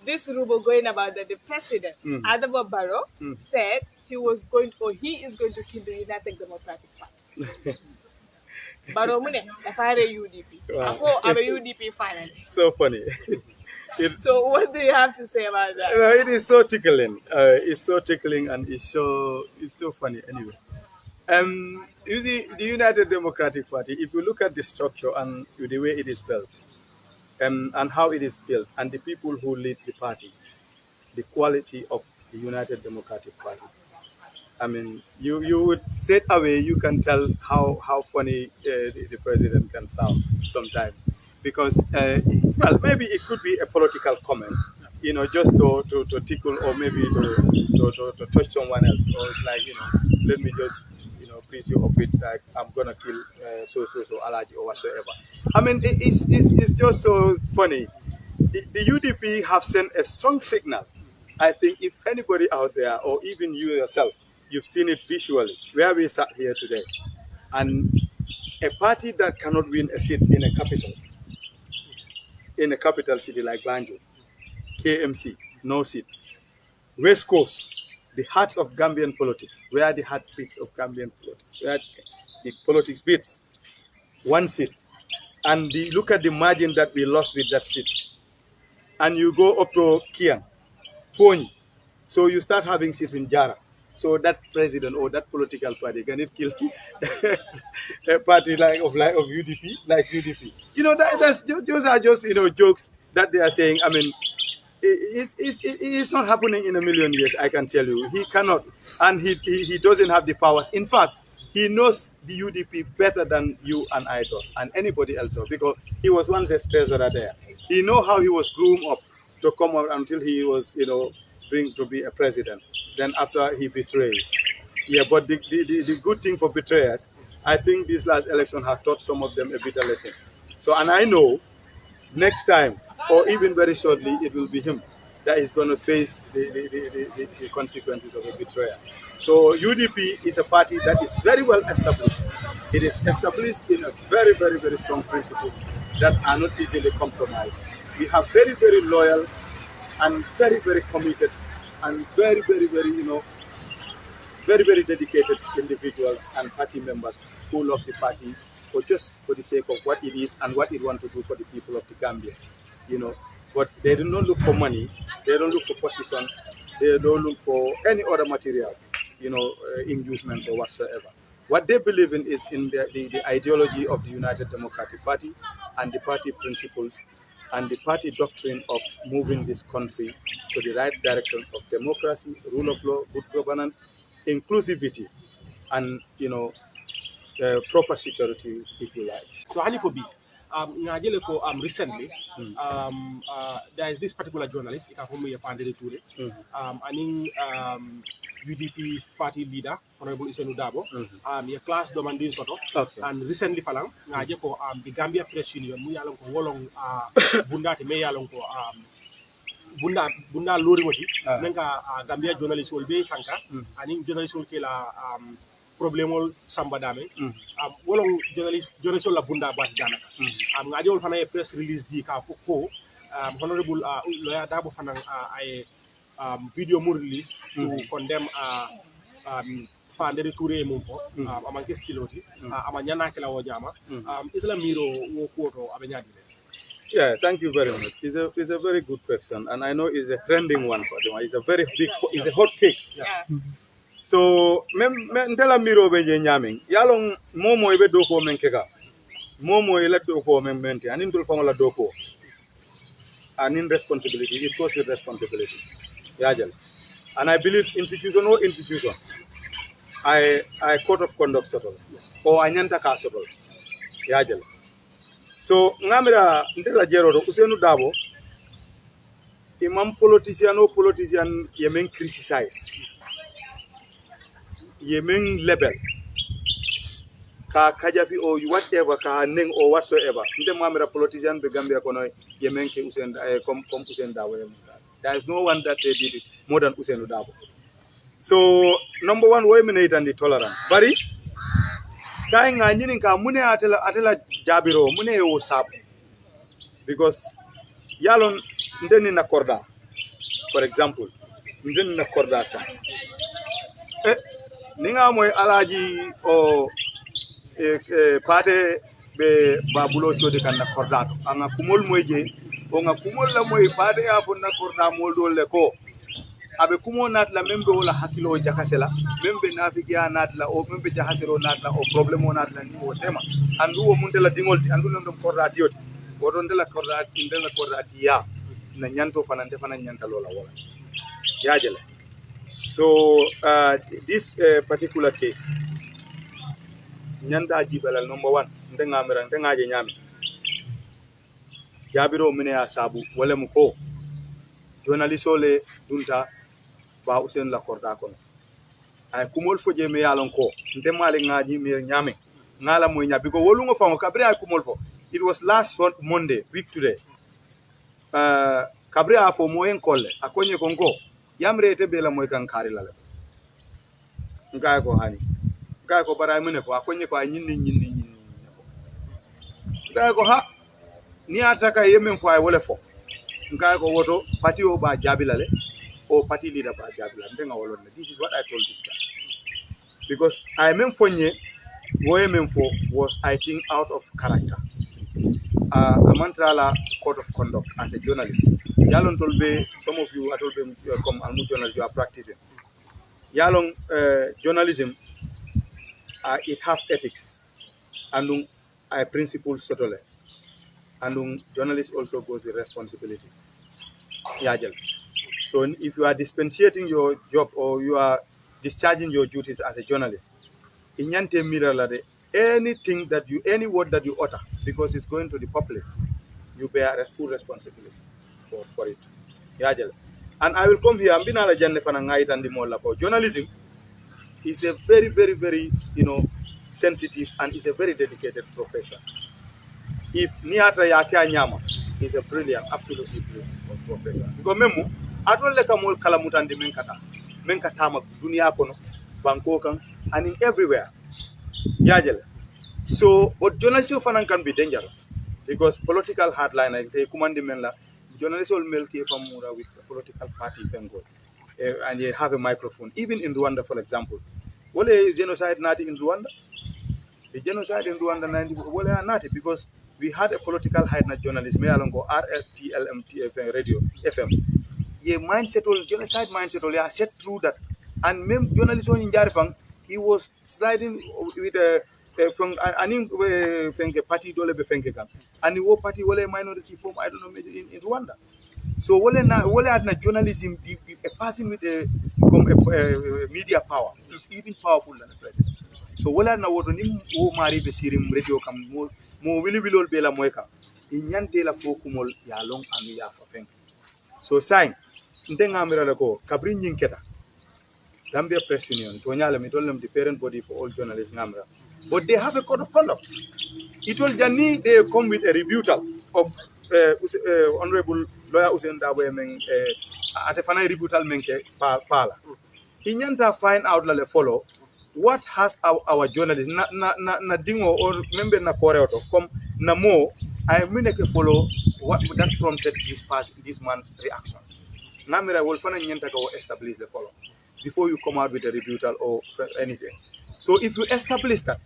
this rumor going about that the president, Adama Barrow, said he was going or he is going to kill the United Democratic Party. Barrow mune, the UDP. Wow. I'm a UDP finally. So funny. So what do you have to say about that? It is so tickling. It's so tickling and it's so funny anyway. The United Democratic Party, if you look at the structure and the way it is built, and how it is built, and the people who lead the party, the quality of the United Democratic Party. I mean, you would straight away you can tell how funny the president can sound sometimes, because well, maybe it could be a political comment, just to tickle, or maybe to touch someone else, or like, let me just please you up with, like, I'm gonna kill so allergy or whatsoever. I mean, it's just so funny. The UDP have sent a strong signal. I think if anybody out there, or even you yourself, you've seen it visually, where we sat here today, and a party that cannot win a seat in a capital city like Banjul, KMC, no seat. West Coast, the heart of Gambian politics, where the heart beats of Gambian politics, where the politics beats, one seat. And look at the margin that we lost with that seat. And you go up to Kiang, Foni. So you start having seats in Jara. So that president or that political party, can it kill a party of UDP, like UDP? Those are just jokes that they are saying. I mean, it's not happening in a million years. I can tell you, he cannot, and he doesn't have the powers. In fact, he knows the UDP better than you and I does, and anybody else does, because he was once a treasurer there. He know how he was groomed up to come out until he was bring to be a president. Then after he betrays. Yeah, but the good thing for betrayers, I think this last election has taught some of them a bitter lesson. So, and I know next time, or even very shortly, it will be him that is going to face the consequences of a betrayal. So UDP is a party that is very well established. It is established in a very, very, very strong principles that are not easily compromised. We have very, very loyal and very, very committed and very, very, very, very, very dedicated individuals and party members who love the party for the sake of what it is and what it wants to do for the people of the Gambia. But they do not look for money, they don't look for positions, they don't look for any other material, inducements or whatsoever. What they believe in is in the ideology of the United Democratic Party and the party principles and the party doctrine of moving this country to the right direction of democracy, rule of law, good governance, inclusivity, and proper security, if you like. So Halifobi, recently, there is this particular journalist, Touray, UDP party leader, Honorable Darboe, your class demanding soto, Okay. and recently falang, the Gambia Press Union, we along wolong bunda me along bunda lori moti, nenga Gambia journalist will be kanka, and journalist will kill problemol samba dame wolong journalist la bunda bat danaka ngadi wol fana press release di ka ko honorable lawyer Darboe fana ay video mo release to condemn Nderry Touray mum fo amanke siloti amanyana kala wo jama itla miro wo koto abenyadi. Yeah, thank you very much. It's a very good question, and I know it's a trending one for them. It's a very big, it's a hot cake. Yeah. So, ndela miro beje nyaming. Yalong momo ibe doko menkeka. Momo ila doko mente. Anin dul fangola doko. Anin responsibility. It goes with responsibility. Yajal. And I believe institution, I code of conduct settle. Or anyanta ka settle. Yajal. So, ngamira ndela jero do usenu Darboe. Imam politician yemen criticize. Yemen label ka kajafi or whatever ka neng or whatsoever. Nde mamera politician be Gambia kono yemen ke kom Darboe. There is no one that they did it more than Darboe. So number one, women and the tolerance. Bari saying nyini ka mune atela jabiro mune o sap because yalon ndeni na korda for example nden na korda sa ninga moy alaji o pate be babulo chodi kan na korda to anga kumol moyje o nga kumol la moy pate ya fo na korda mol dole ko abe kumo nat la membe wala hakilo jakasela membe nafigia nat la o membe jahasero nat la o problème o nat la ni o tema andu o mundela dingolti andu ndom korda tioti o don de la korda ya na nyanto fanante fana nyanta lola wala yajele. So this particular case nyanda jibala number 1 ndengamira ndengaje nyami jabiro mine ya sabu wala muko journalist ole dunta ba usen la korda kono ay kumol foje me yalon ko ndemale ngaji mir nyame ngala moy nyabi ko wolungo fango kabri ay kumol fo. It was last Monday week today kabri afo moyen kolle akonye konko yamre te bela moy kan kari lale ngay ko hani ngay ko bara mene ko akonye ko nyinni ngay ko ha ni ataka yemen fo ay wole fo ngay ko woto party o ba jabilale o party leader ba jabila ndenga wolon. This is what I told this guy because I memfonye woye memfo was I think out of character. Amantrala code of conduct as a journalist. Yalon tolbe, some of you, I told them, come almu journalists, you are practicing. Yalong journalism, it have ethics, and principles totally. And journalist also goes with responsibility. Yajel. So if you are dispensing your job or you are discharging your duties as a journalist, inyante miralade anything that you, any word that you utter, because it's going to the public, you bear a full responsibility for it. Yajel. And I will come here. Ambinala janne fana ngait and mola ko. Journalism is a very, very, very, sensitive and is a very dedicated profession. If niatra yake anyama is a brilliant, absolutely brilliant profession. Because memu atole kamol kalamutandi menkata ma dunia kono, Bangkok and in everywhere. Yajel. So, but journalism fana can be dangerous because political hardliner they command men journalists will milk from with a political party and they have a microphone. Even in Rwanda, for example, well, a genocide not in Rwanda. The genocide in Rwanda 90 well not because we had a political hide journalist me along go RTLMT radio FM. Ye mindset all genocide mindset all yeah set through that and mem journalist on in Jarifang he was sliding with a from an party dole be fenke and the party wole minority form I don't know in Rwanda. So wole na journalism a person with a media power is even powerful than the president. So wole na woto nim wo mari be sirim radio kam mo wili wilol be la moyka inyante la fokumol ya long anu ya fa fenke. So sign ndenga mira ko kabri nyinketa Gambia Press Union to nyala mi told them the parent body for all journalists ngamra. But they have a code of conduct. It will Jani they come with a rebuttal of Honorable Lawyer Usain Darboe meng at a final rebuttal menke pala. Inyanta find out la follow what has our journalists na dingo or member na koreoto come na mo I mean follow what that prompted this man's reaction. Namira will find nyanta go establish the follow before you come out with a rebuttal or anything. So if you establish that,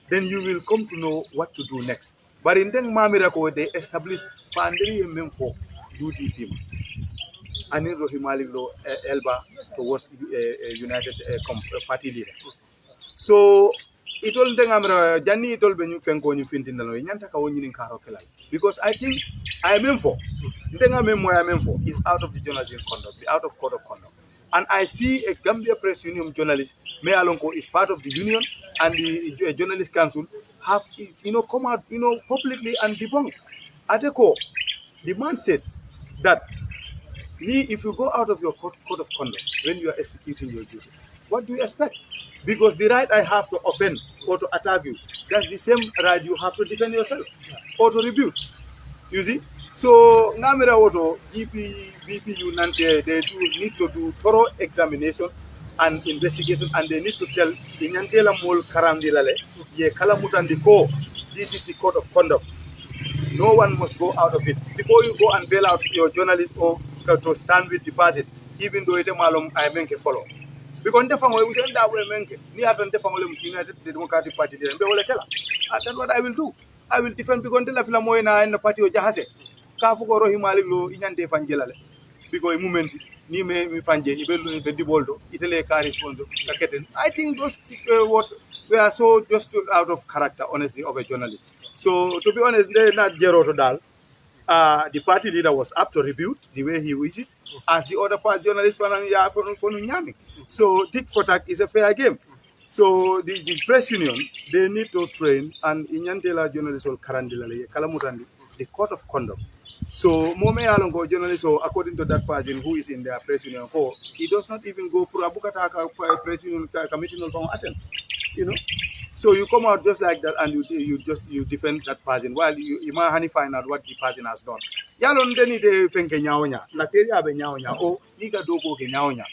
then you will come to know what to do next. But in then Mamirako, they establish Pandiri Memfo UDP. And in Rohimali Elba towards United Party leader. So it all the Jani it all when you can go in Yantaka in Karokela. Because I think I am for is out of the journalism conduct, out of code of conduct. And I see a Gambia Press Union journalist, May Alonko, is part of the union, and the Journalist Council have come out publicly and debunk. At the core, the man says that if you go out of your code of conduct when you are executing your duties, what do you expect? Because the right I have to offend or to attack you, that's the same right you have to defend yourself or to rebuke. You see? So, Namira Woto, BPU Nante, they need to do thorough examination and investigation, and they need to tell Inyantela Mol Karandilale, Ye Kalamutandiko, this is the code of conduct. No one must go out of it. Before you go and bail out your journalist or to stand with the person, even though it's malum I make a follow. Because we send that way menke. Ni atan United Democratic Party that's what I will do. I will defend because the fila moyena in the party o jahase. Ka fuko rohi Malick Sowe inyande fanjelale. Because moment ni me fanje ibelu be diboldo itele ka response kaketen. I think those words were so just out of character, honestly, of a journalist. So to be honest, they're not Jeroto Dal. The party leader was up to rebuke the way he wishes, as the other party journalists for Nyami. So tit for tat is a fair game. So the press union, they need to train, and Inyandela journalists or Karandila, Kalamutandi, the code of conduct. So Mome Alongo journalist, so according to that person who is in their press union, he does not even go for Abukata press union committee no attend. You know. So you come out just like that and you defend that person while you might find out what the person has done. Yalon deni de fenke nyaonya, lateria be nyaonya, o niga dogo ke nyaonya.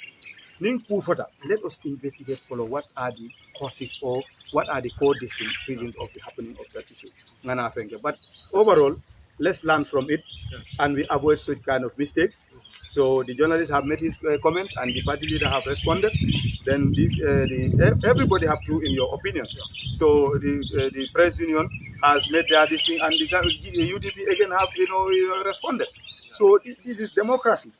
Ning kufota. Let us investigate, follow what are the causes or what are the core reasons of the happening of that issue. Ngana fenke. But overall, let's learn from it and we avoid such kind of mistakes. So the journalists have made his comments and the party leader have responded. Then everybody have to, in your opinion. So the press union has made their decision and the UDP again have responded. So this is democracy.